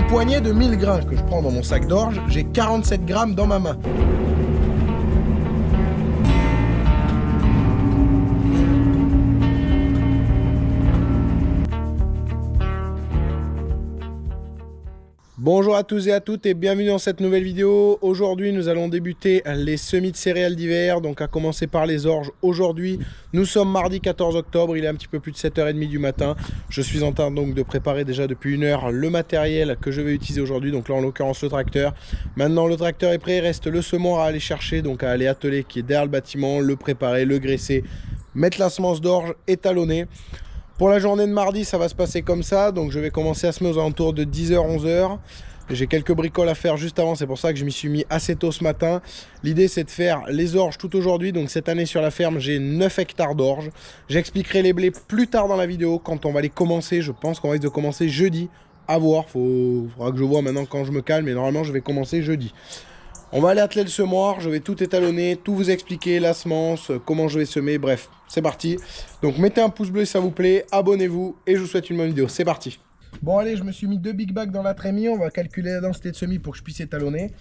Une poignée de 1000 grains que je prends dans mon sac d'orge, j'ai 47 grammes dans ma main. Bonjour à tous et à toutes et bienvenue dans cette nouvelle vidéo. Aujourd'hui nous allons débuter les semis de céréales d'hiver, donc à commencer par les orges. Aujourd'hui nous sommes mardi 14 octobre, il est un petit peu plus de 7h30 du matin. Je suis en train donc de préparer déjà depuis 1 heure le matériel que je vais utiliser aujourd'hui, donc là en l'occurrence le tracteur. Maintenant le tracteur est prêt, il reste le semoir à aller chercher, donc à aller atteler qui est derrière le bâtiment, le préparer, le graisser, mettre la semence d'orge, étalonner. Pour la journée de mardi, ça va se passer comme ça. Donc je vais commencer à semer aux alentours de 10h, 11h. J'ai quelques bricoles à faire juste avant, c'est pour ça que je m'y suis mis assez tôt ce matin. L'idée c'est de faire les orges tout aujourd'hui. Donc cette année sur la ferme, j'ai 9 hectares d'orges. J'expliquerai les blés plus tard dans la vidéo, quand on va les commencer. Je pense qu'on risque de commencer jeudi. À voir, faudra que je vois maintenant quand je me calme. Mais normalement je vais commencer jeudi. On va aller atteler le semoir, je vais tout étalonner, tout vous expliquer, la semence, comment je vais semer, bref, c'est parti. Donc mettez un pouce bleu si ça vous plaît, abonnez-vous et je vous souhaite une bonne vidéo, c'est parti. Bon allez, je me suis mis 2 big bags dans la trémie, on va calculer la densité de semis pour que je puisse étalonner.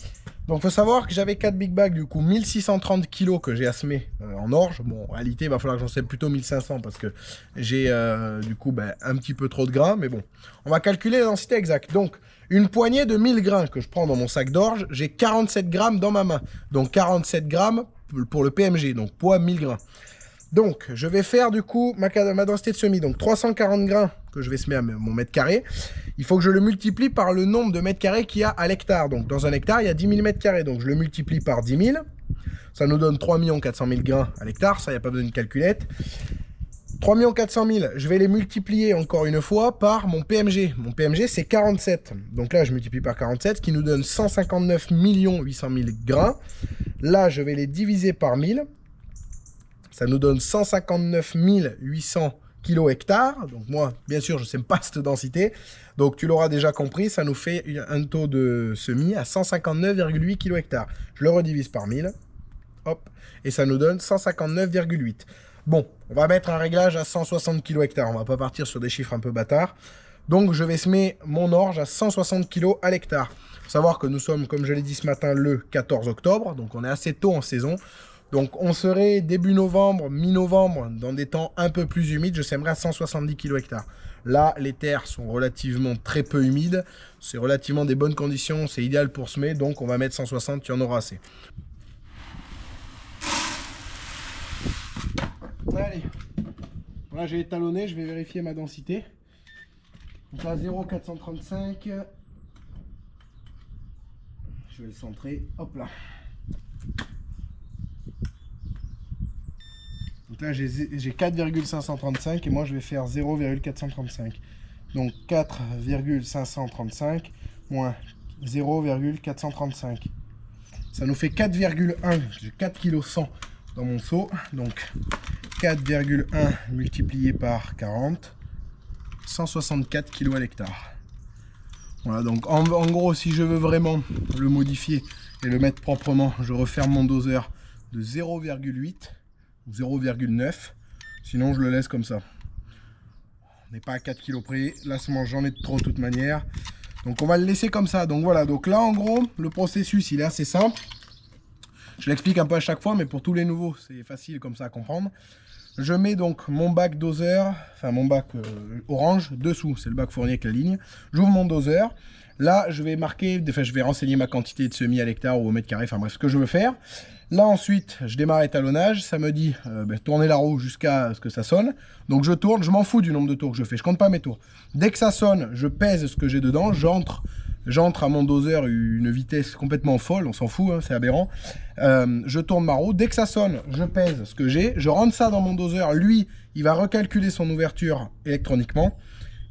Donc il faut savoir que j'avais 4 big bags, du coup 1630 kg que j'ai à semer en orge. Bon, en réalité il va falloir que j'en sème plutôt 1500 parce que j'ai du coup un petit peu trop de grains, mais bon. On va calculer la densité exacte. Donc une poignée de 1000 grains que je prends dans mon sac d'orge, j'ai 47 grammes dans ma main. Donc 47 grammes pour le PMG, donc poids 1000 grains. Donc je vais faire du coup ma densité de semis, donc 340 grains que je vais semer à mon mètre carré. Il faut que je le multiplie par le nombre de mètres carrés qu'il y a à l'hectare. Donc dans un hectare, il y a 10 000 mètres carrés, donc je le multiplie par 10 000. Ça nous donne 3 400 000 grains à l'hectare, ça il n'y a pas besoin d'une calculette. 3 400 000, je vais les multiplier encore une fois par mon PMG. Mon PMG, c'est 47. Donc là, je multiplie par 47, ce qui nous donne 159 800 000 grains. Là, je vais les diviser par 1000. Ça nous donne 159 800 kilo-hectares. Donc moi, bien sûr, je ne sais pas cette densité. Donc tu l'auras déjà compris, ça nous fait un taux de semis à 159,8 kilo-hectares. Je le redivise par 1000. Hop. Et ça nous donne 159,8. Bon, on va mettre un réglage à 160 kg/hectare. On va pas partir sur des chiffres un peu bâtards. Donc, je vais semer mon orge à 160 kg à l'hectare. Il faut savoir que nous sommes, comme je l'ai dit ce matin, le 14 octobre. Donc, on est assez tôt en saison. Donc, on serait début novembre, mi-novembre, dans des temps un peu plus humides. Je sèmerai à 170 kg/hectare. Là, les terres sont relativement très peu humides. C'est relativement des bonnes conditions. C'est idéal pour semer. Donc, on va mettre 160, il y en aura assez. Allez, là j'ai étalonné, je vais vérifier ma densité. Donc là 0,435. Je vais le centrer, hop là. Donc là j'ai 4,535 et moi je vais faire 0,435. Donc 4,535 moins 0,435. Ça nous fait 4,1. J'ai 4 kg 100 dans mon seau. Donc 4,1 multiplié par 40, 164 kg à l'hectare. Voilà, donc en gros, si je veux vraiment le modifier et le mettre proprement, je referme mon doseur de 0,8 ou 0,9. Sinon, je le laisse comme ça. On n'est pas à 4 kg près. Là, j'en ai trop de toute manière. Donc, on va le laisser comme ça. Donc, voilà. Donc là, en gros, le processus, il est assez simple. Je l'explique un peu à chaque fois, mais pour tous les nouveaux, c'est facile comme ça à comprendre. Je mets donc mon bac doseur, enfin mon bac orange, dessous, c'est le bac fourni avec la ligne. J'ouvre mon doseur. Là, je vais marquer, enfin je vais renseigner ma quantité de semis à l'hectare ou au mètre carré, enfin bref, ce que je veux faire. Là ensuite, je démarre étalonnage, ça me dit tournez la roue jusqu'à ce que ça sonne. Donc je tourne, je m'en fous du nombre de tours que je fais, je compte pas mes tours. Dès que ça sonne, je pèse ce que j'ai dedans, j'entre à mon doseur une vitesse complètement folle, on s'en fout, hein, c'est aberrant. Je tourne ma roue, dès que ça sonne, je pèse ce que j'ai, je rentre ça dans mon doseur, lui, il va recalculer son ouverture électroniquement.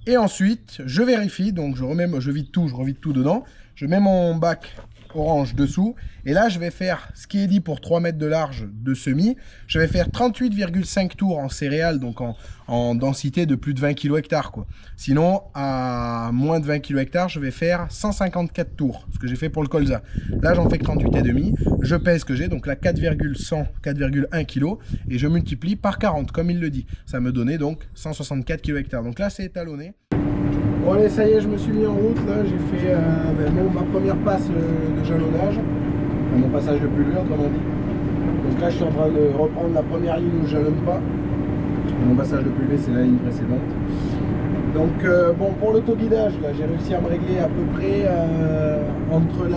Et ensuite, je vérifie, donc je vide tout dedans, je mets mon bac orange dessous, et là je vais faire ce qui est dit pour 3 mètres de large de semis. Je vais faire 38,5 tours en céréales, donc en densité de plus de 20 kg/hectare quoi. Sinon à moins de 20 kg/hectare, je vais faire 154 tours, ce que j'ai fait pour le colza. Là j'en fais que 38,5, je pèse ce que j'ai, donc là 4,1 kg, et je multiplie par 40 comme il le dit. Ça me donnait donc 164 kg/hectare. Donc là c'est étalonné. Bon allez, ça y est, je me suis mis en route, là j'ai fait ma première passe de jalonnage, mon passage de pulvé autrement dit. Donc là je suis en train de reprendre la première ligne où je jalonne pas. Mon passage de pulvé c'est la ligne précédente. Donc bon, pour l'autoguidage, là j'ai réussi à me régler à peu près entre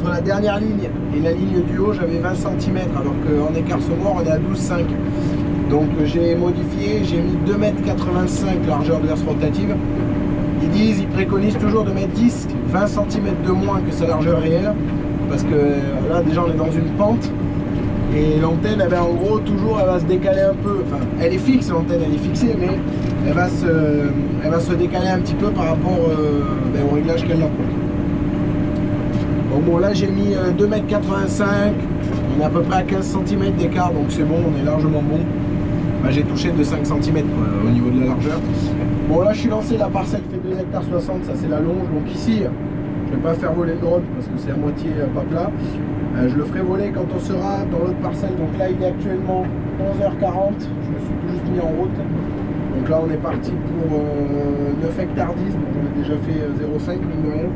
la dernière ligne et la ligne du haut, j'avais 20 cm alors qu'en écart sonore on est à 12,5. Donc j'ai modifié, j'ai mis 2,85 m largeur de verse rotative. Ils préconisent toujours de mettre 10-20 cm de moins que sa largeur réelle. Parce que là déjà on est dans une pente. Et l'antenne, en gros, toujours elle va se décaler un peu. Enfin, elle est fixe, l'antenne, elle est fixée, mais elle va se décaler un petit peu par rapport au réglage qu'elle a. Donc bon, là j'ai mis 2,85 m. On est à peu près à 15 cm d'écart, donc c'est bon, on est largement bon. J'ai touché de 5 cm au niveau de la largeur. Bon là je suis lancé, la parcelle fait 2,60 hectares, ça c'est la longe. Donc ici, je ne vais pas faire voler le drone parce que c'est à moitié pas plat. Je le ferai voler quand on sera dans l'autre parcelle. Donc là il est actuellement 11h40, je me suis tout juste mis en route. Donc là on est parti pour 9 hectares 10, donc on a déjà fait 0,5 mine de rien.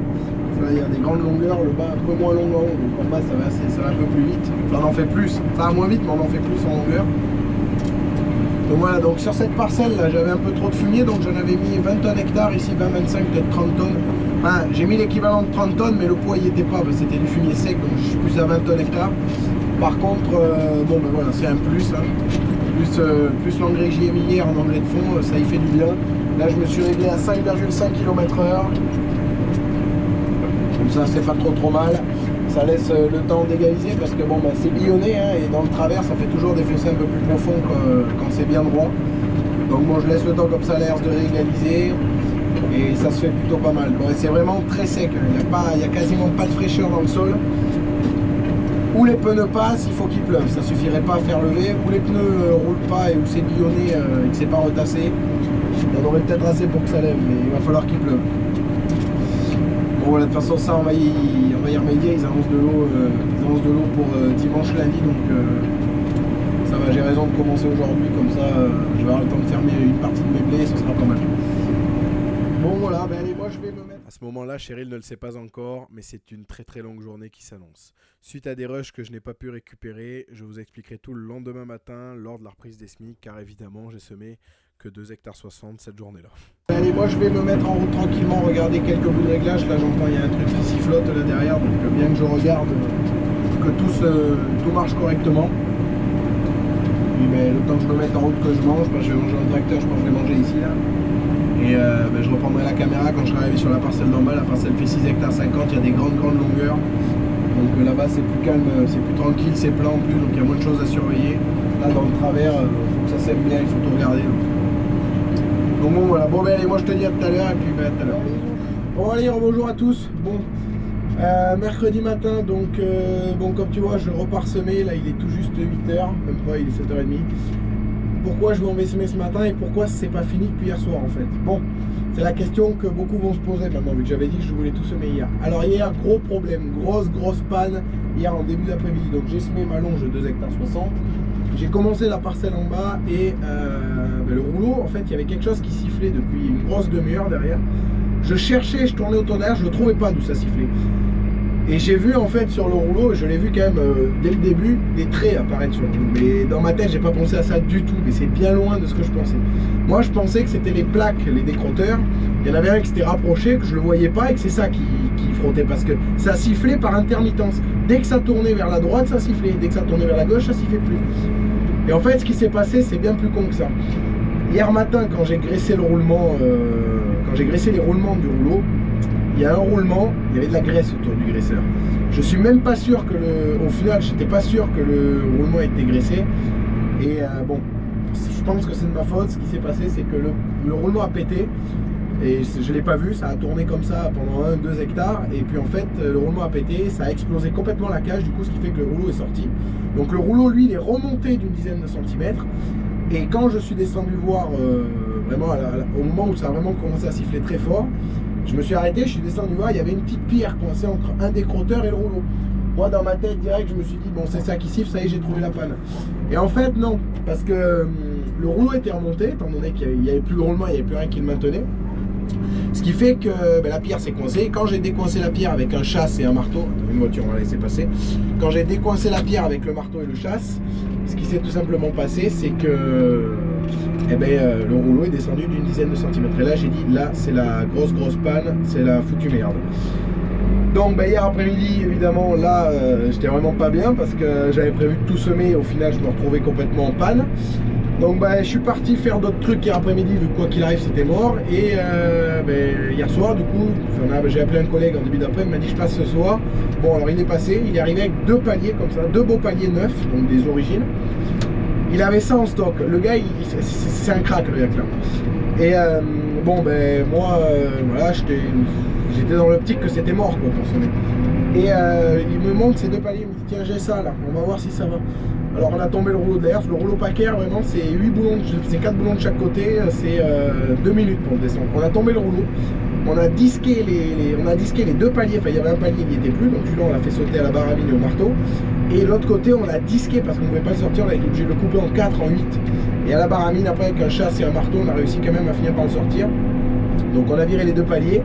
Là il y a des grandes longueurs, le bas un peu moins long en haut, donc en bas ça va un peu plus vite. Enfin on en fait plus, ça va moins vite mais on en fait plus en longueur. Donc voilà, donc sur cette parcelle là j'avais un peu trop de fumier, donc j'en avais mis 20 tonnes hectares, ici 20, 25, peut-être 30 tonnes. Enfin, j'ai mis l'équivalent de 30 tonnes, mais le poids y était pas, c'était du fumier sec, donc je suis plus à 20 tonnes hectares. Par contre, bon ben voilà, c'est un plus, hein. Plus l'engrais que j'y ai mis hier en engrais de fond, ça y fait du bien. Là je me suis réglé à 5,5 km/h. Comme ça c'est pas trop mal. Ça laisse le temps d'égaliser parce que bon c'est billonné hein, et dans le travers ça fait toujours des fossés un peu plus profonds quand c'est bien droit. Donc bon je laisse le temps comme ça à l'air de réégaliser et ça se fait plutôt pas mal. Bon, c'est vraiment très sec, il n'y a quasiment pas de fraîcheur dans le sol. Où les pneus passent, il faut qu'il pleuve, ça suffirait pas à faire lever. Où les pneus roulent pas et où c'est billonné et que c'est pas retassé, il y en aurait peut-être assez pour que ça lève, mais il va falloir qu'il pleuve. Bon voilà, de toute façon ça on va y remédier, ils annoncent de l'eau pour dimanche lundi, donc ça va, j'ai raison de commencer aujourd'hui, comme ça je vais avoir le temps de fermer une partie de mes blés et ce sera pas mal. Bon voilà, allez, moi je vais me mettre... À ce moment-là, Cheryl ne le sait pas encore, mais c'est une très longue journée qui s'annonce. Suite à des rushs que je n'ai pas pu récupérer, je vous expliquerai tout le lendemain matin lors de la reprise des SMIC, car évidemment j'ai semé que 2,60 hectares cette journée-là. Allez, moi je vais me mettre en route tranquillement, regarder quelques bouts de réglage. Là j'entends, il y a un truc qui sifflote là derrière, donc bien que je regarde que tout marche correctement. Et le temps que je me mette en route que je mange, je vais manger en tracteur, je pense que je vais manger ici là. Et je reprendrai la caméra quand je serai arrivé sur la parcelle d'en bas. La parcelle fait 6,50 hectares, il y a des grandes longueurs. Donc là-bas c'est plus calme, c'est plus tranquille, c'est plat en plus, donc il y a moins de choses à surveiller. Là dans le travers, il faut que ça sème bien, il faut tout regarder. Donc bon voilà, bon allez, moi je te dis à tout à l'heure et puis à tout à l'heure. Bon allez, bonjour à tous. Bon, mercredi matin, donc bon comme tu vois je repars semer, là il est tout juste 8h, même pas, il est 7h30. Pourquoi je vais en semer ce matin et pourquoi c'est pas fini depuis hier soir en fait. Bon, c'est la question que beaucoup vont se poser maintenant, vu que j'avais dit que je voulais tout semer hier. Alors hier, gros problème, grosse panne hier en début d'après-midi. Donc j'ai semé ma longe de 2,60 hectares. J'ai commencé la parcelle en bas et le rouleau, en fait, il y avait quelque chose qui sifflait depuis une grosse demi-heure derrière. Je cherchais, je tournais autour derrière, je ne trouvais pas d'où ça sifflait. Et j'ai vu en fait sur le rouleau, je l'ai vu quand même dès le début, des traits apparaître sur le rouleau. Mais dans ma tête, j'ai pas pensé à ça du tout, mais c'est bien loin de ce que je pensais. Moi, je pensais que c'était les plaques, les décrotteurs. Il y en avait un qui s'était rapproché, que je le voyais pas et que c'est ça qui frottait parce que ça sifflait par intermittence. Dès que ça tournait vers la droite, ça sifflait. Dès que ça tournait vers la gauche, ça sifflait plus. Et en fait, ce qui s'est passé, c'est bien plus con que ça. Hier matin, quand j'ai graissé le roulement, quand j'ai graissé les roulements du rouleau, il y a un roulement, il y avait de la graisse autour du graisseur. Je suis même pas sûr que au final, j'étais pas sûr que le roulement était graissé. Et bon, je pense que c'est de ma faute. Ce qui s'est passé, c'est que le roulement a pété. Et je l'ai pas vu, ça a tourné comme ça pendant 1-2 hectares. Et puis en fait, le roulement a pété, ça a explosé complètement la cage. Du coup, ce qui fait que le rouleau est sorti. Donc le rouleau, lui, il est remonté d'une dizaine de centimètres. Et quand je suis descendu voir, vraiment au moment où ça a vraiment commencé à siffler très fort, je me suis arrêté, je suis descendu voir, il y avait une petite pierre coincée entre un décrotteur et le rouleau. Moi, dans ma tête, direct, je me suis dit, bon, c'est ça qui siffle, ça y est, j'ai trouvé la panne. Et en fait, non, parce que le rouleau était remonté, étant donné qu'il n'y avait plus de roulement, il n'y avait plus rien qui le maintenait. Ce qui fait que la pierre s'est coincée. Quand j'ai décoincé la pierre avec un chasse et un marteau, une voiture, on va laisser passer. Quand j'ai décoincé la pierre avec le marteau et le chasse, ce qui s'est tout simplement passé, c'est que le rouleau est descendu d'une dizaine de centimètres. Et là, j'ai dit, là, c'est la grosse panne, c'est la foutue merde. Donc hier après-midi, évidemment, là, j'étais vraiment pas bien parce que j'avais prévu de tout semer. Et au final, je me retrouvais complètement en panne. Donc je suis parti faire d'autres trucs hier après-midi, vu que quoi qu'il arrive c'était mort. Et hier soir du coup, j'ai appelé un collègue en début d'après-midi, il m'a dit je passe ce soir. Bon alors il est passé, il est arrivé avec 2 paliers comme ça, 2 beaux paliers neufs, donc des origines. Il avait ça en stock, le gars c'est un crack le gars là. Et moi voilà, j'étais dans l'optique que c'était mort quoi pour sonner. Et il me montre ces 2 paliers, il me dit tiens j'ai ça là, on va voir si ça va. Alors on a tombé le rouleau de l'air, le rouleau packer vraiment c'est 8 boulons, c'est 4 boulons de chaque côté, c'est 2 minutes pour le descendre. On a tombé le rouleau, on a disqué les 2 paliers, enfin il y avait un palier qui n'y était plus, donc celui-là on l'a fait sauter à la baramine et au marteau. Et l'autre côté on l'a disqué parce qu'on ne pouvait pas le sortir, on a été obligé de le couper en 4, en 8. Et à la baramine après avec un chasse et un marteau on a réussi quand même à finir par le sortir. Donc on a viré les 2 paliers,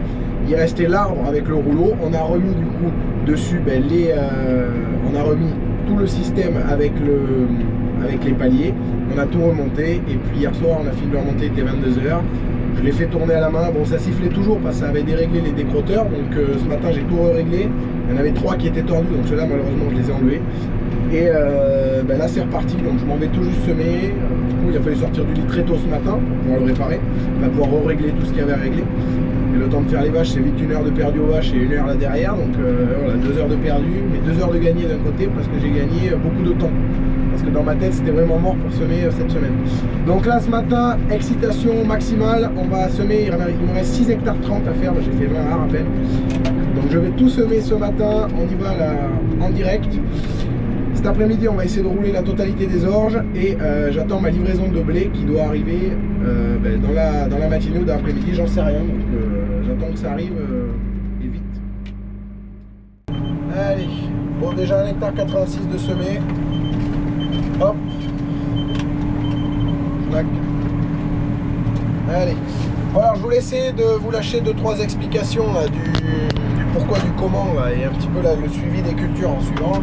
il restait l'arbre avec le rouleau, on a remis du coup dessus on a remis tout le système avec les paliers, on a tout remonté et puis hier soir on a fini de le remonter, il était 22 h. Je l'ai fait tourner à la main, bon ça sifflait toujours parce que ça avait déréglé les décrotteurs, donc ce matin j'ai tout réglé. Il y en avait 3 qui étaient tordus, donc ceux-là malheureusement je les ai enlevés. Et là c'est reparti, donc je m'en vais tout juste semer. Du coup il a fallu sortir du lit très tôt ce matin pour pouvoir le réparer, on va pouvoir régler tout ce qu'il y avait à régler. Et le temps de faire les vaches, c'est vite 1 heure de perdu aux vaches et 1 heure là derrière, donc voilà, 2 heures de perdu, mais 2 heures de gagné d'un côté parce que j'ai gagné beaucoup de temps. Parce que dans ma tête c'était vraiment mort pour semer cette semaine. Donc là ce matin, excitation maximale, on va semer, il me reste 6 hectares 30 à faire, j'ai fait 20 à peine. Donc je vais tout semer ce matin, on y va là en direct. Cet après-midi on va essayer de rouler la totalité des orges et j'attends ma livraison de blé qui doit arriver dans la matinée ou d'après-midi, j'en sais rien, donc j'attends que ça arrive et vite. Allez, bon déjà 1 hectare 86 de semer. Hop. Clac. Allez. Voilà, je voulais essayer de vous lâcher 2-3 explications là, du pourquoi, du comment là, et un petit peu là, le suivi des cultures en suivant.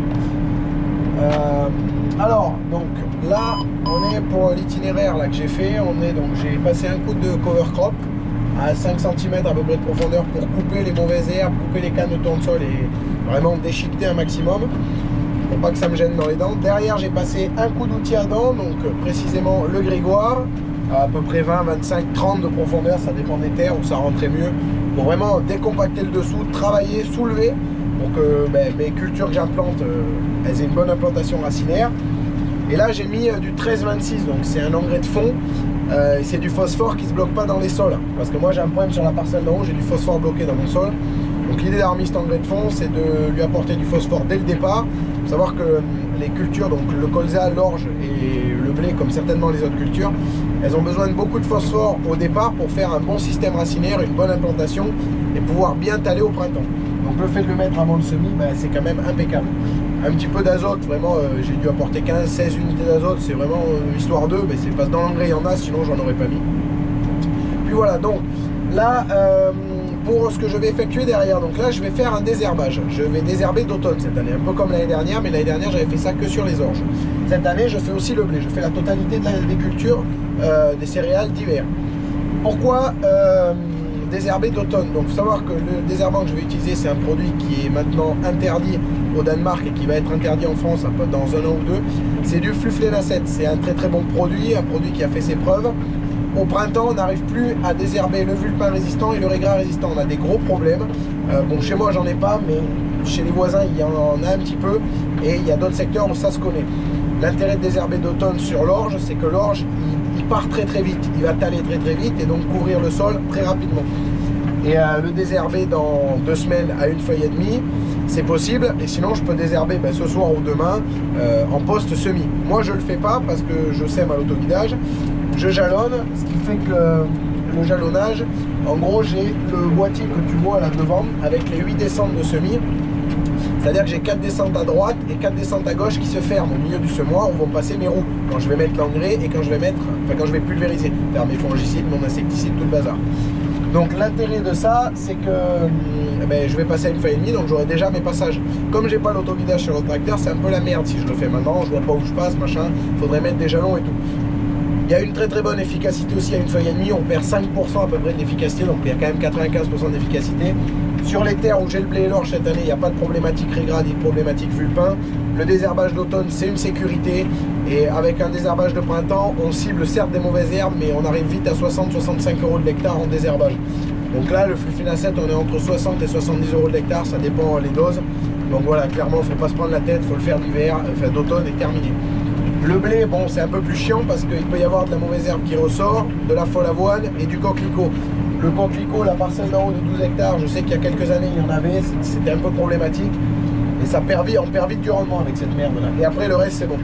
Alors, donc là, on est pour l'itinéraire que j'ai fait. J'ai passé un coup de cover crop à 5 cm à peu près de profondeur pour couper les mauvaises herbes, couper les cannes de tournesol et vraiment déchiqueter un maximum pour pas que ça me gêne dans les dents. Derrière, j'ai passé un coup d'outil à dents, donc précisément le grégoire, à peu près 20, 25, 30 de profondeur, ça dépend des terres où ça rentrait mieux, pour vraiment décompacter le dessous, travailler, soulever, pour que mes cultures que j'implante, elles aient une bonne implantation racinaire. Et là, j'ai mis du 13-26, donc c'est un engrais de fond, c'est du phosphore qui ne se bloque pas dans les sols, parce que moi j'ai un problème sur la parcelle d'en haut, j'ai du phosphore bloqué dans mon sol. Donc l'idée d'avoir mis cet engrais de fond, c'est de lui apporter du phosphore dès le départ. Il faut savoir que les cultures, donc le colza, l'orge et le blé, comme certainement les autres cultures, elles ont besoin de beaucoup de phosphore au départ pour faire un bon système racinaire, une bonne implantation et pouvoir bien taler au printemps. Donc le fait de le mettre avant le semis, c'est quand même impeccable. Un petit peu d'azote, vraiment j'ai dû apporter 15-16 unités d'azote, c'est vraiment histoire d'eux, mais c'est parce que dans l'engrais il y en a, sinon j'en aurais pas mis. Puis voilà, donc là pour ce que je vais effectuer derrière, donc là je vais faire un désherbage. Je vais désherber d'automne cette année, un peu comme l'année dernière, mais l'année dernière j'avais fait ça que sur les orges. Cette année je fais aussi le blé, je fais la totalité des cultures des céréales d'hiver. Pourquoi désherber d'automne? Donc il faut savoir que le désherbant que je vais utiliser, c'est un produit qui est maintenant interdit au Danemark et qui va être interdit en France dans 1 an ou 2. C'est du fluflénacet, c'est un très très bon produit, un produit qui a fait ses preuves. Au printemps, on n'arrive plus à désherber le vulpin résistant et le régras résistant. On a des gros problèmes. Bon, chez moi, j'en ai pas, mais chez les voisins, il y en a un petit peu. Et il y a d'autres secteurs où ça se connaît. L'intérêt de désherber d'automne sur l'orge, c'est que l'orge, il part très très vite. Il va taler très très vite et donc couvrir le sol très rapidement. Et le désherber dans 2 semaines à 1 feuille et demie, c'est possible. Et sinon, je peux désherber ce soir ou demain en post-semis. Moi, je le fais pas parce que je sème à l'autoguidage. Je jalonne, ce qui fait que le jalonnage, en gros j'ai le boîtier que tu vois là devant avec les 8 descentes de semis, c'est à dire que j'ai 4 descentes à droite et 4 descentes à gauche qui se ferment au milieu du semoir où vont passer mes roues quand je vais mettre l'engrais et quand je vais pulvériser, faire mes fongicides, mon insecticide, tout le bazar. Donc l'intérêt de ça, c'est que je vais passer à une feuille et demie, donc j'aurai déjà mes passages. Comme j'ai pas l'autovidage sur le tracteur, c'est un peu la merde si je le fais maintenant, je vois pas où je passe, machin, faudrait mettre des jalons et tout. Il y a une très très bonne efficacité aussi à une feuille et demie, on perd 5% à peu près d'efficacité, donc il y a quand même 95% d'efficacité. Sur les terres où j'ai le blé et l'orge cette année, il n'y a pas de problématique régrade ni de problématique vulpin. Le désherbage d'automne, c'est une sécurité. Et avec un désherbage de printemps, on cible certes des mauvaises herbes, mais on arrive vite à 60-65 euros de l'hectare en désherbage. Donc là, le flufénacette, on est entre 60 et 70 euros de l'hectare, ça dépend les doses. Donc voilà, clairement, il ne faut pas se prendre la tête, il faut le faire d'hiver, enfin d'automne et terminé. Le blé, bon, c'est un peu plus chiant parce qu'il peut y avoir de la mauvaise herbe qui ressort, de la folle avoine et du coquelicot. Le coquelicot, la parcelle d'en haut de 12 hectares, je sais qu'il y a quelques années, il y en avait, c'était un peu problématique. Et ça perd vite, on perd vite du rendement avec cette merde-là. Et après, le reste, c'est bon.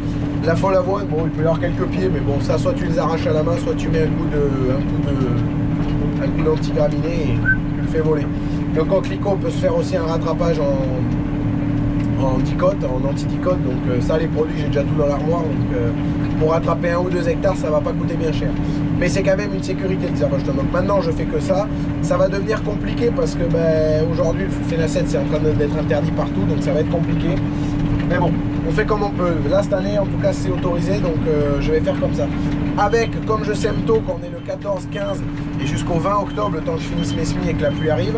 La folle avoine, bon, il peut y avoir quelques pieds, mais bon, ça, soit tu les arraches à la main, soit tu mets un coup d'antigraminé et tu le fais voler. Le coquelicot peut se faire aussi un rattrapage en dicote, en anti-dicote, donc ça, les produits, j'ai déjà tout dans l'armoire, donc pour rattraper 1 ou 2 hectares, ça va pas coûter bien cher. Mais c'est quand même une sécurité de désherbage. Donc maintenant, je fais que ça. Ça va devenir compliqué parce que aujourd'hui, le flufénacette, c'est en train d'être interdit partout, donc ça va être compliqué. Mais bon, on fait comme on peut. Là, cette année, en tout cas, c'est autorisé, donc je vais faire comme ça. Avec, comme je sème tôt, qu'on est le 14, 15 et jusqu'au 20 octobre, le temps que je finisse mes semis et que la pluie arrive,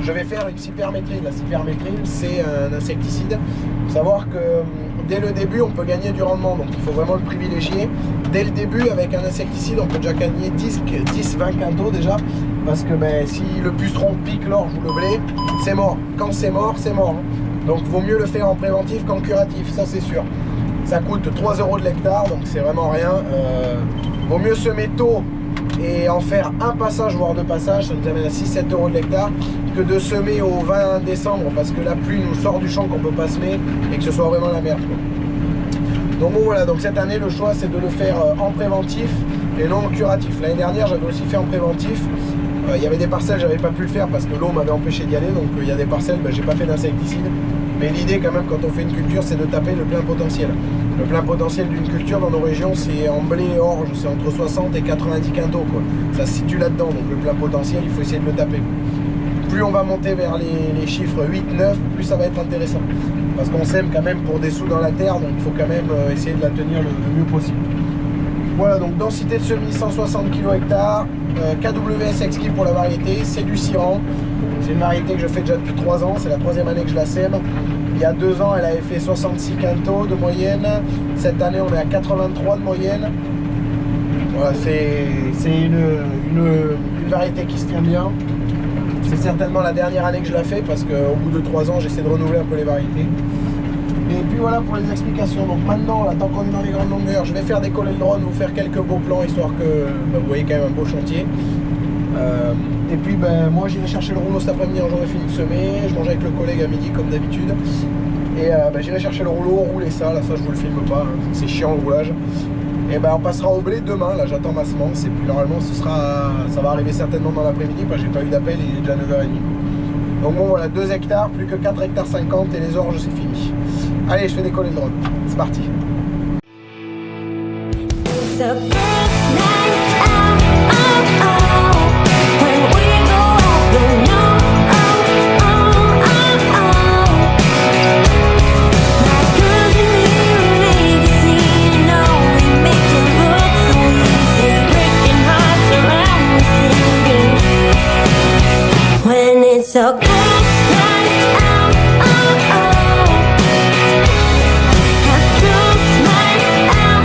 je vais faire une cyperméthrine. La cyperméthrine, c'est un insecticide. Il faut savoir que dès le début, on peut gagner du rendement, donc il faut vraiment le privilégier. Dès le début, avec un insecticide, on peut déjà gagner 10-20 quintaux déjà, parce que si le puceron pique l'orge ou le blé, c'est mort. Quand c'est mort, c'est mort. Donc vaut mieux le faire en préventif qu'en curatif, ça c'est sûr. Ça coûte 3 euros de l'hectare, donc c'est vraiment rien. Vaut mieux semer tôt et en faire un passage, voire 2 passages, ça nous amène à 6-7 euros de l'hectare, que de semer au 20 décembre, parce que la pluie nous sort du champ qu'on peut pas semer, et que ce soit vraiment la merde, quoi. Donc bon, voilà, donc cette année le choix c'est de le faire en préventif et non en curatif. L'année dernière j'avais aussi fait en préventif. Il y avait des parcelles, j'avais pas pu le faire parce que l'eau m'avait empêché d'y aller, donc il y a des parcelles, j'ai pas fait d'insecticide. Mais l'idée quand même quand on fait une culture, c'est de taper le plein potentiel. Le plein potentiel d'une culture dans nos régions, c'est en blé et orge, c'est entre 60 et 90 quintaux, quoi. Ça se situe là-dedans, donc le plein potentiel, il faut essayer de le taper. Plus on va monter vers les chiffres 8, 9, plus ça va être intéressant. Parce qu'on sème quand même pour des sous dans la terre, donc il faut quand même essayer de la tenir le mieux possible. Voilà, donc densité de semis 160 kg hectare, KWS exquis pour la variété, c'est du Siran. C'est une variété que je fais déjà depuis 3 ans, c'est la 3e année que je la sème. Il y a 2 ans, elle avait fait 66 quintaux de moyenne. Cette année, on est à 83 de moyenne. Voilà, c'est une variété qui se tient bien. C'est certainement la dernière année que je la fais parce qu'au bout de 3 ans, j'essaie de renouveler un peu les variétés. Et puis voilà pour les explications. Donc maintenant, là, tant qu'on est dans les grandes longueurs, je vais faire décoller le drone, vous faire quelques beaux plans, histoire que vous voyez quand même un beau chantier. Et puis moi j'irai chercher le rouleau cet après-midi quand j'aurai fini de semer. Je mange avec le collègue à midi comme d'habitude. Et j'irai chercher le rouleau, rouler ça, là ça je vous le filme pas, hein. C'est chiant le roulage. Et on passera au blé demain, là j'attends ma semence et puis normalement ça va arriver certainement dans l'après-midi parce que j'ai pas eu d'appel, il est déjà 9h30. Donc bon voilà, 2 hectares, plus que 4 hectares 50 et les orges c'est fini. Allez, je fais décoller le drone, c'est parti. So cold night out, have close night out,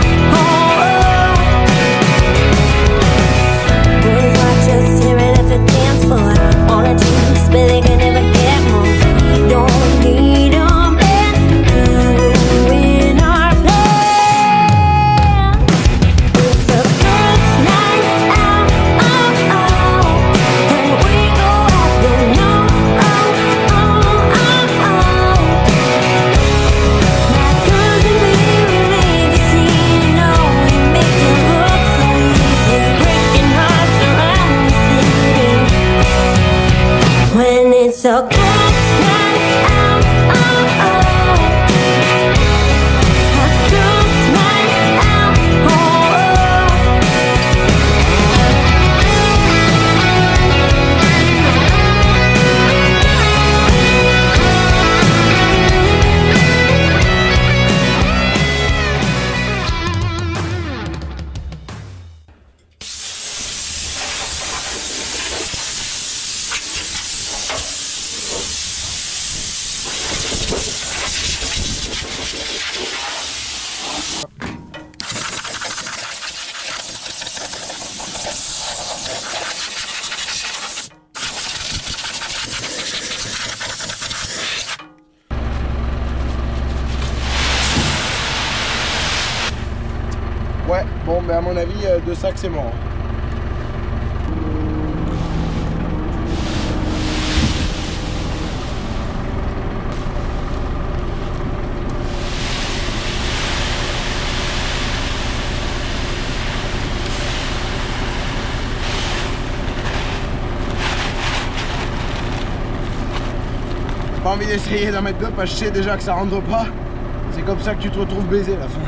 boys watch us tearing at the dance floor, on a juice, but they can never get more. We don't need a man doing our plans. It's a cold night out, when we go out, you know. Ouais, bon, ben à mon avis, de sacs, c'est mort. Pas envie d'essayer d'en mettre deux parce que je sais déjà que ça rentre pas. C'est comme ça que tu te retrouves baisé à la fin.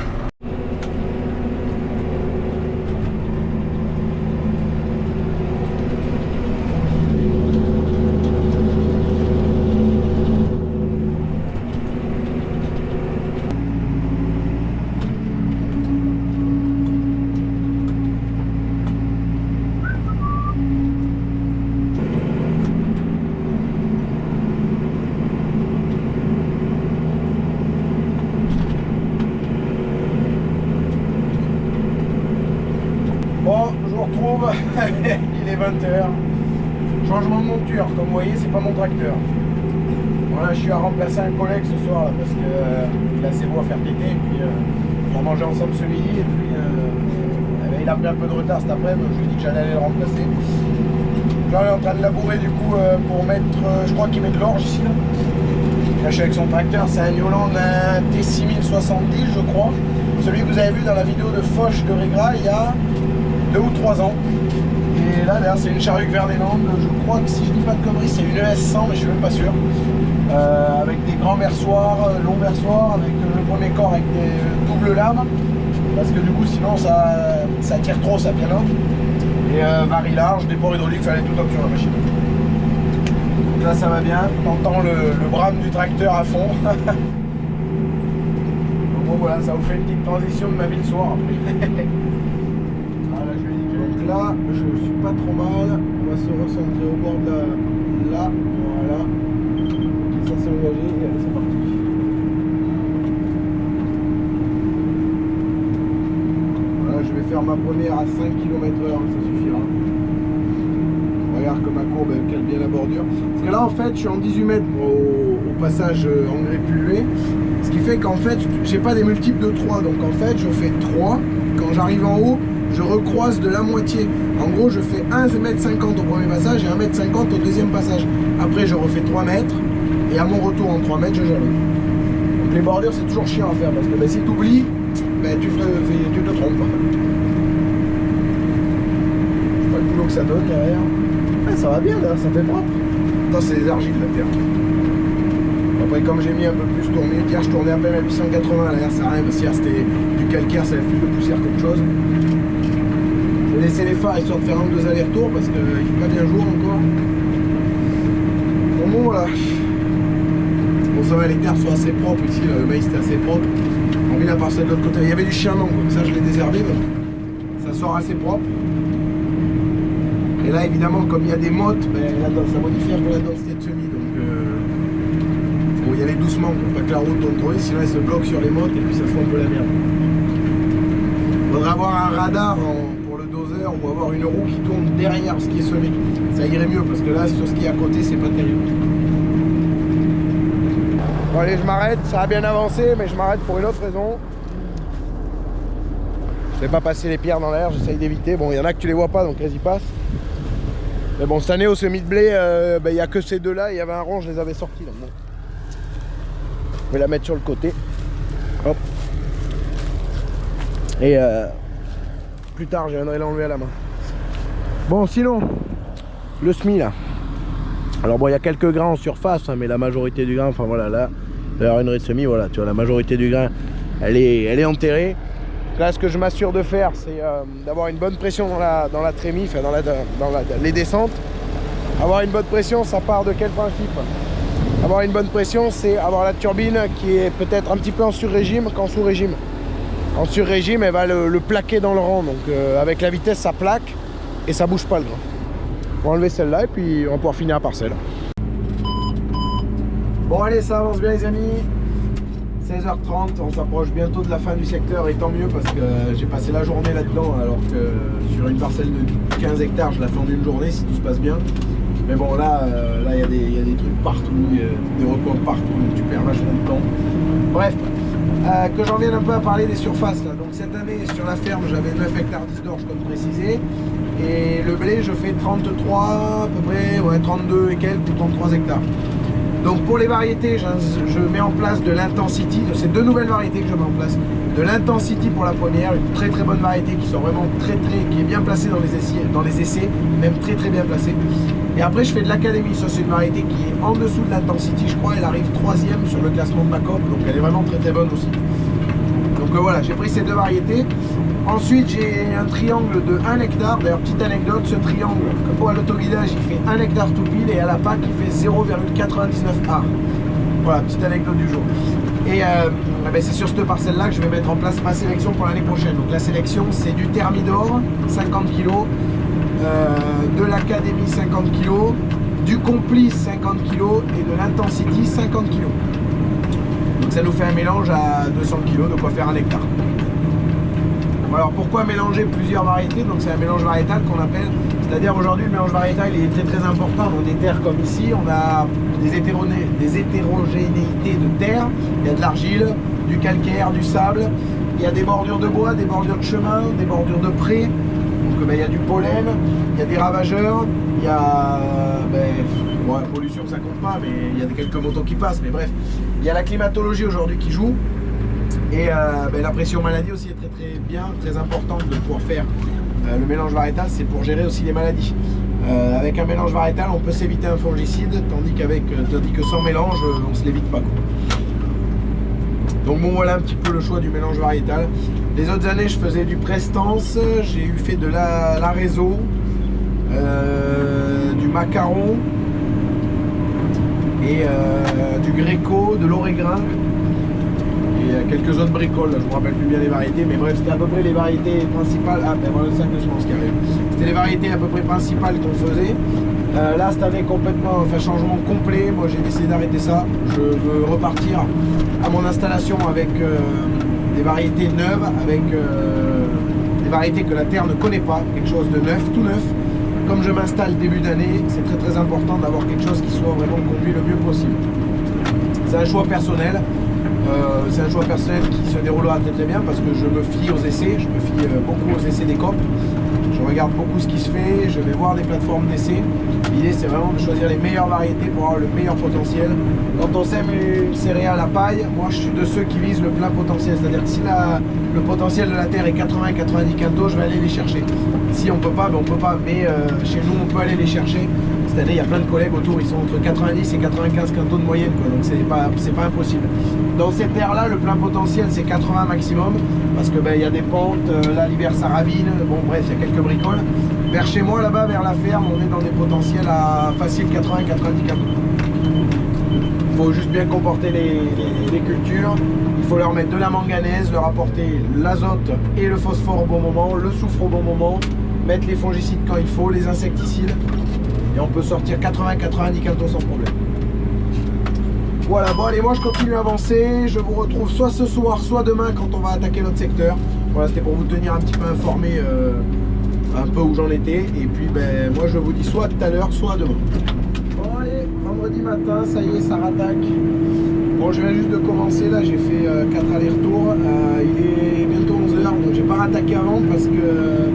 Bon, je vous retrouve, il est 20h. Changement de monture, comme vous voyez, c'est pas mon tracteur. Voilà, je suis à remplacer un collègue ce soir là, parce qu'il a ses voies à faire péter. Et puis on va manger ensemble ce midi. Et puis il a pris un peu de retard cet après-midi, je lui ai dit que j'allais aller le remplacer. Là, on est en train de labourer du coup pour mettre, je crois qu'il met de l'orge ici. Là, je suis avec son tracteur, c'est un Yolande, un T6070 je crois. Celui que vous avez vu dans la vidéo de Foch de Régra il y a 2 ou 3 ans. Et là, c'est une Charruc Verdeland. Je crois que si je dis pas de conneries, c'est une ES100, mais je suis même pas sûr. Avec des grands versoirs, longs versoirs, avec le premier corps avec des doubles lames. Parce que du coup, sinon, ça tire trop sa pianote. Et varie large, déport hydraulique, fallait tout top sur la machine. Donc là, ça va bien. T'entends le brame du tracteur à fond. Bon voilà, ça vous fait une petite transition de ma vie le soir après. Voilà, je lui ai dit que donc là, je suis pas trop mal. On va se recentrer au bord de là. Voilà. Ça s'est engagé et allez, c'est parti. Voilà, je vais faire ma première à 5 km/h, ça suffira. Regarde que ma courbe elle cale bien la bordure. Parce que là en fait je suis en 18 mètres au passage engrais pulvé. Ce qui fait qu'en fait j'ai pas des multiples de 3. Donc en fait je fais 3. Quand j'arrive en haut, je recroise de la moitié. En gros je fais 1,50 m au premier passage et 1,50 m au deuxième passage. Après je refais 3 mètres. Et à mon retour en 3 mètres je jalonne. Donc les bordures c'est toujours chiant à faire. Parce que si tu oublies, tu te trompes. Je sais pas le boulot que ça donne derrière. Ah, ça va bien là, ça fait propre. Ça c'est des argiles la terre. Après comme j'ai mis un peu plus tourné, hier je tournais à peine à 880 à l'air, ça rien parce que hier c'était du calcaire, ça avait plus de poussière qu'autre chose. J'ai laissé les phares histoire de faire un ou deux allers-retours parce qu'il fait pas bien jour encore. Bon voilà. Bon ça va, les terres sont assez propres ici, là, le maïs était assez propre. On vit la parcelle de l'autre côté. Il y avait du chien non, comme ça je l'ai désherbé, donc ça sort assez propre. Et là évidemment comme il y a des mottes, ça modifie un peu la densité de semis, donc faut y aller doucement pour pas que la route tombe trop vite, sinon elle se bloque sur les mottes et puis ça se fait un peu la merde. Il faudrait avoir un radar pour le doseur ou avoir une roue qui tourne derrière ce qui est semé. Ça irait mieux parce que là sur ce qui est à côté c'est pas terrible. Bon allez, je m'arrête, ça a bien avancé mais je m'arrête pour une autre raison. Je vais pas passer les pierres dans l'air, j'essaye d'éviter. Bon, il y en a que tu les vois pas donc elles y passent. Mais bon, cette année au semis de blé, il n'y a que ces deux-là. Il y avait un rond, je les avais sortis. Donc bon. Je vais la mettre sur le côté. Hop. Et plus tard, je viendrai l'enlever à la main. Bon, sinon, le semis là. Alors bon, il y a quelques grains en surface, hein, mais la majorité du grain, enfin voilà, là, d'ailleurs une raie de semis, voilà, tu vois, la majorité du grain, elle est enterrée. Là, ce que je m'assure de faire, c'est d'avoir une bonne pression dans la trémie, enfin dans les descentes. Avoir une bonne pression, ça part de quel principe? Avoir une bonne pression, c'est avoir la turbine qui est peut-être un petit peu en sur-régime qu'en sous-régime. En sur-régime, elle va le plaquer dans le rang. Donc avec la vitesse, ça plaque et ça bouge pas le grain. On va enlever celle-là et puis on va pouvoir finir la parcelle. Bon allez, ça avance bien les amis. 16h30, on s'approche bientôt de la fin du secteur et tant mieux parce que j'ai passé la journée là-dedans alors que sur une parcelle de 15 hectares je la fais en une journée si tout se passe bien. Mais bon là il y a des trucs partout, des recoins partout, donc tu perds vachement de temps. Bref, que j'en vienne un peu à parler des surfaces là. donc cette année sur la ferme j'avais 9 hectares 10 d'orge comme précisé. Et le blé je fais 33 à peu près, ouais 32 et quelques ou 33 hectares. Donc pour les variétés, je mets en place de l'Intensity, c'est 2 nouvelles variétés que je mets en place. De l'Intensity pour la première, une très très bonne variété qui sont vraiment qui est bien placée dans les essais, même très bien placée. Et après je fais de l'Académie, ça c'est une variété qui est en dessous de l'Intensity, je crois, elle arrive 3e sur le classement de ma COP, donc elle est vraiment très bonne aussi. Donc voilà, j'ai pris ces 2 variétés. Ensuite j'ai un triangle de 1 hectare, d'ailleurs petite anecdote, ce triangle, à l'autoguidage il fait 1 hectare tout pile et à la PAC il fait 0,99 ar. Voilà, petite anecdote du jour. Et ben c'est sur cette parcelle là que je vais mettre en place ma sélection pour l'année prochaine. Donc la sélection c'est du Thermidor 50 kg, de l'Académie 50 kg, du Complice 50 kg et de l'Intensity 50 kg. Donc ça nous fait un mélange à 200 kg, de quoi faire 1 hectare. Alors pourquoi mélanger plusieurs variétés? Donc c'est un mélange variétal qu'on appelle, c'est-à-dire aujourd'hui le mélange variétal il est très important dans des terres comme ici, on a des hétérogénéités de terre, il y a de l'argile, du calcaire, du sable, il y a des bordures de bois, des bordures de chemin, des bordures de prés, donc il y a du pollen, il y a des ravageurs, il y a bon, la pollution ça compte pas, mais il y a quelques motos qui passent, mais bref, il y a la climatologie aujourd'hui qui joue. Et la pression maladie aussi est très bien, très importante de pouvoir faire le mélange variétal, c'est pour gérer aussi les maladies. Avec un mélange variétal, on peut s'éviter un fongicide, tandis que sans mélange, on se l'évite pas. Donc bon, voilà un petit peu le choix du mélange variétal. Les autres années, je faisais du prestance, j'ai fait de la réseau, du macaron et du gréco, de l'orégrin. Quelques autres bricoles, je ne me rappelle plus bien les variétés, mais bref, c'était à peu près les variétés principales. Ah ben voilà le sac de semences qui arrive. C'était les variétés à peu près principales qu'on faisait. Là, cette année complètement, enfin changement complet. Moi, j'ai décidé d'arrêter ça. Je veux repartir à mon installation avec des variétés neuves, avec des variétés que la terre ne connaît pas, quelque chose de neuf, tout neuf. Comme je m'installe début d'année, c'est très important d'avoir quelque chose qui soit vraiment conduit le mieux possible. C'est un choix personnel. C'est un choix personnel qui se déroulera très bien parce que je me fie aux essais, je me fie beaucoup aux essais des COP. Je regarde beaucoup ce qui se fait, je vais voir des plateformes d'essais. L'idée c'est vraiment de choisir les meilleures variétés pour avoir le meilleur potentiel. Quand on sème une céréale à paille, moi je suis de ceux qui visent le plein potentiel. C'est-à-dire que si le potentiel de la terre est 80-90 quintaux, je vais aller les chercher. Si on peut pas, ben on peut pas, mais chez nous on peut aller les chercher. Cette année, il y a plein de collègues autour, ils sont entre 90 et 95 quintaux de moyenne, quoi, donc c'est pas impossible. Dans ces terres-là, le plein potentiel, c'est 80 maximum, parce que il y a des pentes, là l'hiver ça ravine, bon bref, il y a quelques bricoles. Vers chez moi, là-bas, vers la ferme, on est dans des potentiels à facile 80-90 quintaux. Il faut juste bien comporter les cultures, il faut leur mettre de la manganèse, leur apporter l'azote et le phosphore au bon moment, le soufre au bon moment, mettre les fongicides quand il faut, les insecticides. Et on peut sortir 80-90 quintaux sans problème. Voilà, bon allez, moi je continue à avancer. Je vous retrouve soit ce soir, soit demain quand on va attaquer notre secteur. Voilà, c'était pour vous tenir un petit peu informé un peu où j'en étais. Et puis moi je vous dis soit tout à l'heure, soit demain. Bon allez, vendredi matin, ça y est, ça rattaque. Bon, je viens juste de commencer, là j'ai fait 4 allers-retours. Il est bientôt 11h, donc j'ai pas rattaqué avant parce que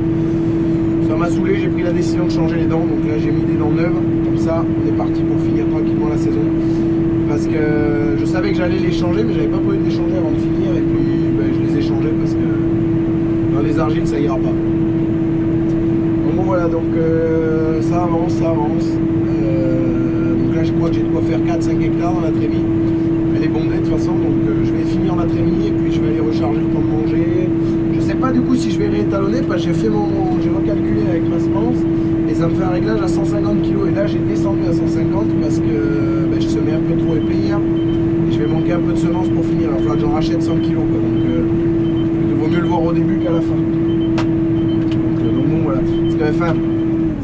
ça m'a saoulé, j'ai pris la décision de changer les dents, donc là j'ai mis des dents neuves, comme ça on est parti pour finir tranquillement la saison. Parce que je savais que j'allais les changer, mais j'avais pas prévu de les changer avant de finir, et puis je les ai changés parce que dans les argiles ça ira pas. Donc bon voilà, donc ça avance, donc là je crois que j'ai de quoi faire 4-5 hectares dans la trémie. Elle est bondée de toute façon, donc je vais finir ma trémie et puis je vais aller recharger le temps de manger. Je sais pas du coup si je vais réétalonner parce que j'ai recalculé avec ma semence et ça me fait un réglage à 150 kg et là j'ai descendu à 150 parce que je semais un peu trop épais hier et je vais manquer un peu de semences pour finir. Il va falloir que j'en rachète 100 kg quoi, donc il vaut mieux le voir au début qu'à la fin. Donc bon voilà,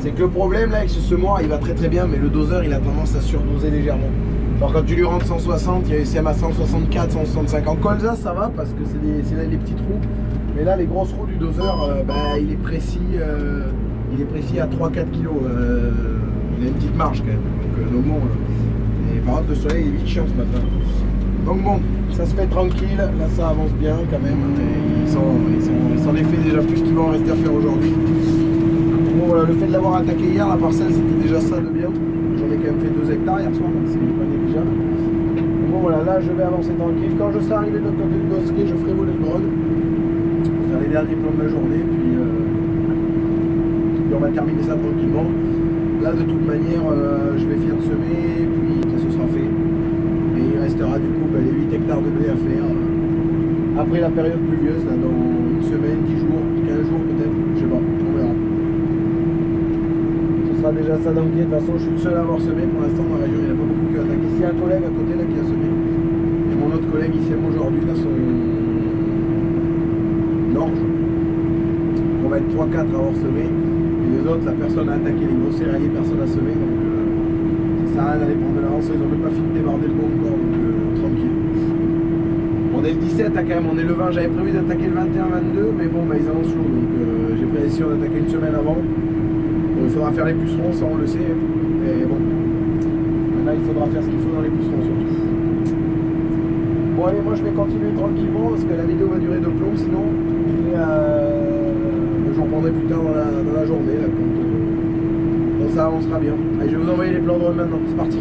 c'est que le problème là avec ce semoir il va très bien mais le doseur il a tendance à surdoser légèrement. Genre quand tu lui rentres 160, il y a SM à 164, 165. En colza ça va parce que c'est là les petits trous. Mais là les grosses roues du doseur, il est précis à 3-4 kg. Il a une petite marge quand même. Donc bon, et par contre le soleil est vite chiant ce matin. Donc bon, ça se fait tranquille, là ça avance bien quand même. Ils s'en est fait déjà plus qu'ils vont rester à faire aujourd'hui. Bon voilà, le fait de l'avoir attaqué hier, la parcelle c'était déjà ça de bien. J'en ai quand même fait 2 hectares hier soir, donc c'est pas négligeable. Bon voilà, là je vais avancer tranquille. Quand je serai arrivé de l'autre côté du bosquet, je ferai voler le drone. Pour faire les derniers plans de la journée, puis on va terminer ça tranquillement. Là de toute manière, je vais finir de semer, puis ça se sera fait. Et il restera du coup les 8 hectares de blé à faire. Après la période pluvieuse, là, dans une semaine, 10 jours, 15 jours peut-être, je sais pas, on verra. Ce sera déjà ça d'enquête. De toute façon, je suis le seul à avoir semé pour l'instant dans la région, il n'y en a pas beaucoup qui ont attaqué. Il y a un collègue à côté là qui a semé. Et mon autre collègue il sème aujourd'hui dans son orge. On va être 3-4 à avoir semé. Et les autres, la personne a attaqué les gros céréaliers, personne n'a semé. Donc ça sert à rien d'aller prendre de l'avance. Ils n'ont même pas fini de débarder le bon encore, donc tranquille. On est le 17 quand même, on est le 20. J'avais prévu d'attaquer le 21-22, mais bon, ils annoncent lourd. Donc j'ai pris la décision d'attaquer une semaine avant. Il faudra faire les pucerons, ça on le sait. Mais bon, maintenant il faudra faire ce qu'il faut dans les pucerons surtout. Bon allez, moi je vais continuer tranquillement parce que la vidéo va durer de plomb sinon. Et j'en prendrai plus tard dans la journée. Là, donc ça avancera bien. Allez, je vais vous envoyer les plans de drone maintenant, c'est parti.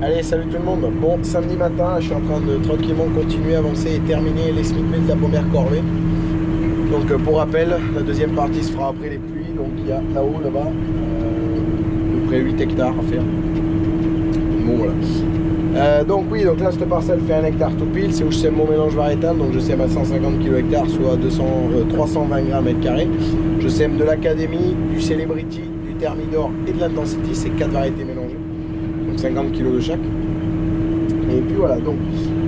Allez, salut tout le monde. Bon, samedi matin, je suis en train de tranquillement continuer, avancer et terminer les Smith Bale de la première corvée. Donc pour rappel, la deuxième partie se fera après les pluies. Donc il y a là-haut, là-bas, à peu près 8 hectares à faire. Bon voilà. Donc oui, donc là cette parcelle fait 1 hectare tout pile. C'est où je sème mon mélange variétal. Donc je sème à 150 kg hectare, soit 320 grammes mètre carré. Je sème de l'Académie, du Celebrity, du Thermidor et de l'Intensity. C'est 4 variétés mélangées. 50 kg de chaque. Et puis voilà, donc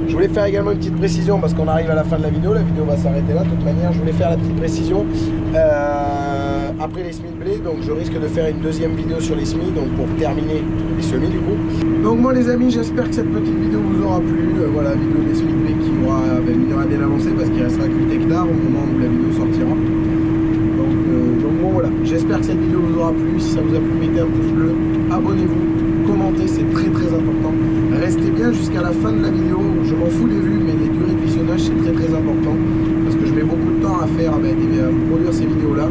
je voulais faire également une petite précision parce qu'on arrive à la fin de la vidéo va s'arrêter là de toute manière. Je voulais faire la petite précision après les Smith Blé, donc je risque de faire une deuxième vidéo sur les Smith, donc pour terminer les semis du coup. Donc moi les amis, j'espère que cette petite vidéo vous aura plu. Voilà, vidéo des Smith Blé qui aura bien avancé parce qu'il restera que 8 hectares au moment où la vidéo sortira. Donc bon voilà, j'espère que cette vidéo vous aura plu. Si ça vous a plu, mettez un pouce bleu, abonnez-vous, commentez, c'est très très important. Restez bien jusqu'à la fin de la vidéo. Je m'en fous des vues, mais les durées de visionnage c'est très très important parce que je mets beaucoup de temps à faire, à produire ces vidéos là.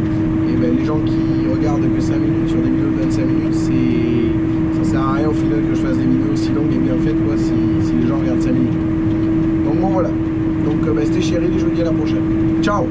Et les gens qui regardent que 5 minutes sur des vidéos de 25 minutes, ça sert à rien au final que je fasse des vidéos aussi longues et bien faites quoi, si les gens regardent 5 minutes. Donc bon voilà. Donc c'était Chéri et je vous dis à la prochaine. Ciao.